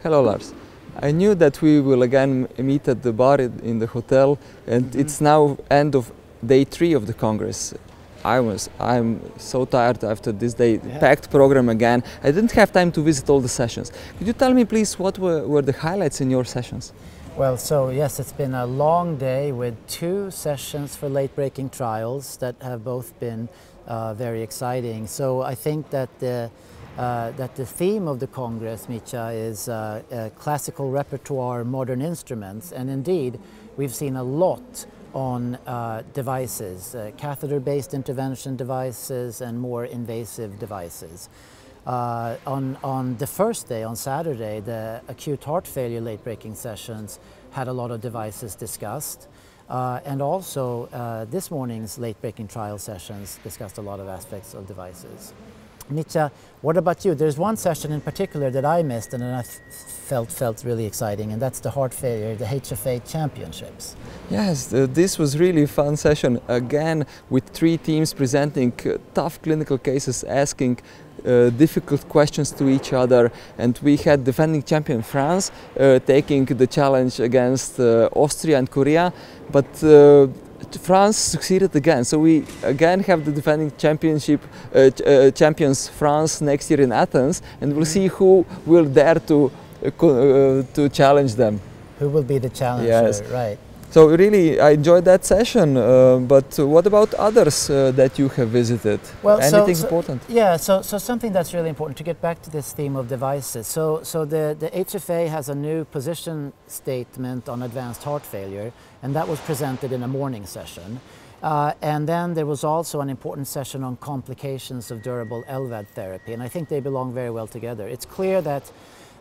Hello, Lars. I knew that we will again meet at the bar in the hotel, and it's now end of day 3 of the Congress. I'm so tired after this day, packed program again. I didn't have time to visit all the sessions. Could you tell me, please, what were the highlights in your sessions? Well, so yes, it's been a long day with 2 sessions for late-breaking trials that have both been very exciting. So I think that the theme of the Congress, Mitja, is classical repertoire, modern instruments, and indeed we've seen a lot on devices, catheter-based intervention devices and more invasive devices. On the first day, on Saturday, the acute heart failure late-breaking sessions had a lot of devices discussed. And also this morning's late-breaking trial sessions discussed a lot of aspects of devices. Mitja, what about you? There's one session in particular that I missed and I felt really exciting, and that's the heart failure, the HFA championships. Yes, this was really a fun session, again with 3 teams presenting tough clinical cases, asking difficult questions to each other, and we had defending champion France taking the challenge against Austria and Korea, but France succeeded again, so we again have the defending champions France next year in Athens, and we'll see who will dare to challenge them. Who will be the challenger, yes. Right. So really, I enjoyed that session, but what about others that you have visited? Well, anything important? Yeah, so something that's really important, to get back to this theme of devices. So the HFA has a new position statement on advanced heart failure, and that was presented in a morning session. And then there was also an important session on complications of durable LVAD therapy, and I think they belong very well together. It's clear that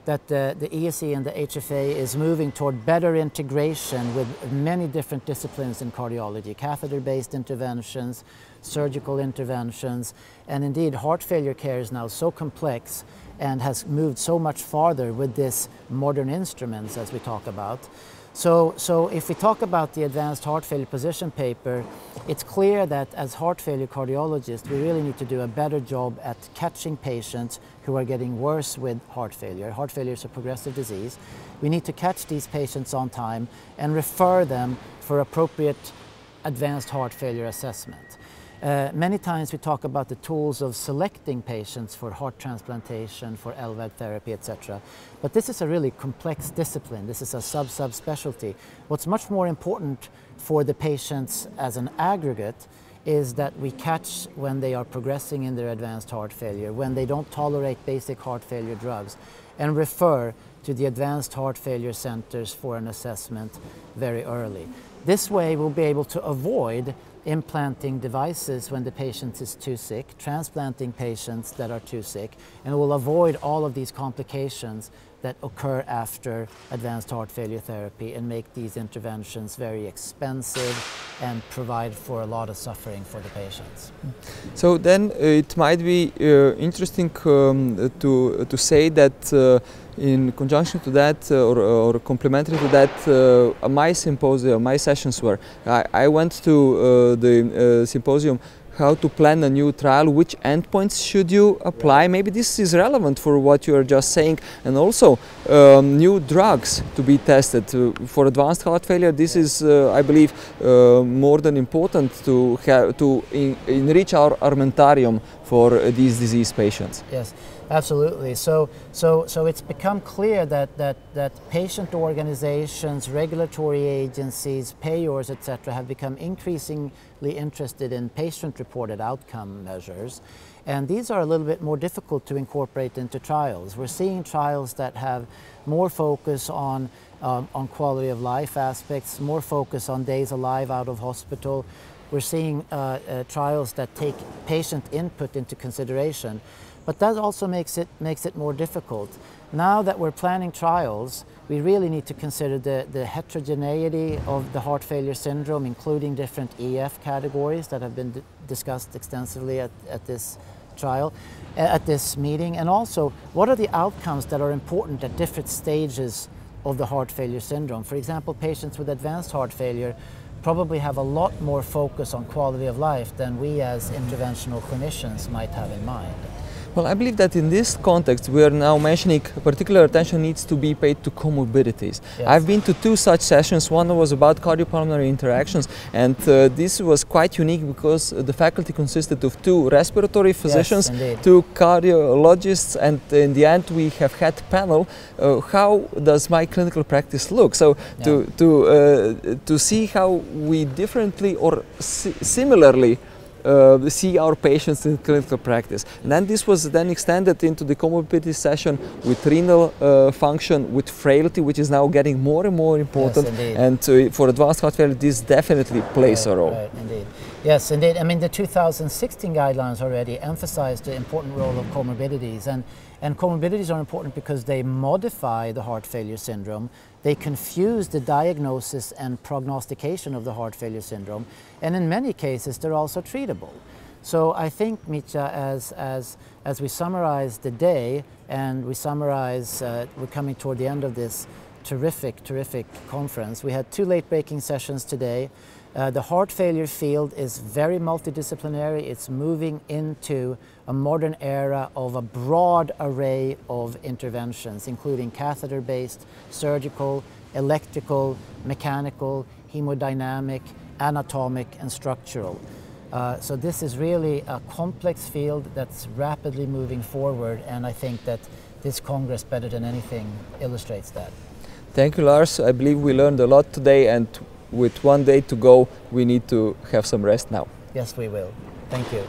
the ESC and the HFA is moving toward better integration with many different disciplines in cardiology, catheter-based interventions, surgical interventions, and indeed heart failure care is now so complex and has moved so much farther with this modern instruments as we talk about. So if we talk about the advanced heart failure position paper, it's clear that as heart failure cardiologists, we really need to do a better job at catching patients who are getting worse with heart failure. Heart failure is a progressive disease. We need to catch these patients on time and refer them for appropriate advanced heart failure assessment. Many times we talk about the tools of selecting patients for heart transplantation, for LVAD therapy, etc. But this is a really complex discipline. This is a subspecialty. What's much more important for the patients as an aggregate is that we catch when they are progressing in their advanced heart failure, when they don't tolerate basic heart failure drugs, and refer to the advanced heart failure centers for an assessment very early. This way we'll be able to avoid implanting devices when the patient is too sick, transplanting patients that are too sick, and we'll avoid all of these complications that occur after advanced heart failure therapy and make these interventions very expensive and provide for a lot of suffering for the patients. So then it might be interesting to say that in conjunction to that or complementary to that, my symposium, my sessions were, I went to the symposium how to plan a new trial, which endpoints should you apply. Maybe this is relevant for what you are just saying, and also new drugs to be tested for advanced heart failure. This is, I believe, more than important to enrich our armamentarium for these disease patients. Yes, absolutely. So it's become clear that patient organizations, regulatory agencies, payers, etc., have become increasingly interested in patient-reported outcome measures, and these are a little bit more difficult to incorporate into trials. We're seeing trials that have more focus on quality of life aspects, more focus on days alive out of hospital. We're seeing trials that take patient input into consideration, but that also makes it more difficult. Now that we're planning trials, we really need to consider the heterogeneity of the heart failure syndrome, including different EF categories that have been discussed extensively at this trial, at this meeting, and also what are the outcomes that are important at different stages of the heart failure syndrome. For example, patients with advanced heart failure probably have a lot more focus on quality of life than we as interventional clinicians might have in mind. Well, I believe that in this context, we are now mentioning particular attention needs to be paid to comorbidities. Yes. I've been to 2 such sessions. One was about cardiopulmonary interactions, and this was quite unique because the faculty consisted of 2 respiratory physicians, yes, 2 cardiologists, and in the end we have had panel, how does my clinical practice look? So Yeah. to see how we differently or similarly see our patients in clinical practice. And then this was then extended into the comorbidity session with renal function, with frailty, which is now getting more and more important. Yes, and for advanced heart failure, this definitely plays a role. Right, indeed. Yes, indeed. I mean, the 2016 guidelines already emphasized the important role of comorbidities. And comorbidities are important because they modify the heart failure syndrome. They confuse the diagnosis and prognostication of the heart failure syndrome. And in many cases, they're also treatable. So I think, Mitja, as we summarize the day and we summarize, we're coming toward the end of this terrific conference. We had 2 late-breaking sessions today. The heart failure field is very multidisciplinary. It's moving into a modern era of a broad array of interventions, including catheter-based, surgical, electrical, mechanical, hemodynamic, anatomic, and structural. So this is really a complex field that's rapidly moving forward, and I think that this Congress, better than anything, illustrates that. Thank you, Lars. I believe we learned a lot today, and with 1 day to go, we need to have some rest now. Yes, we will. Thank you.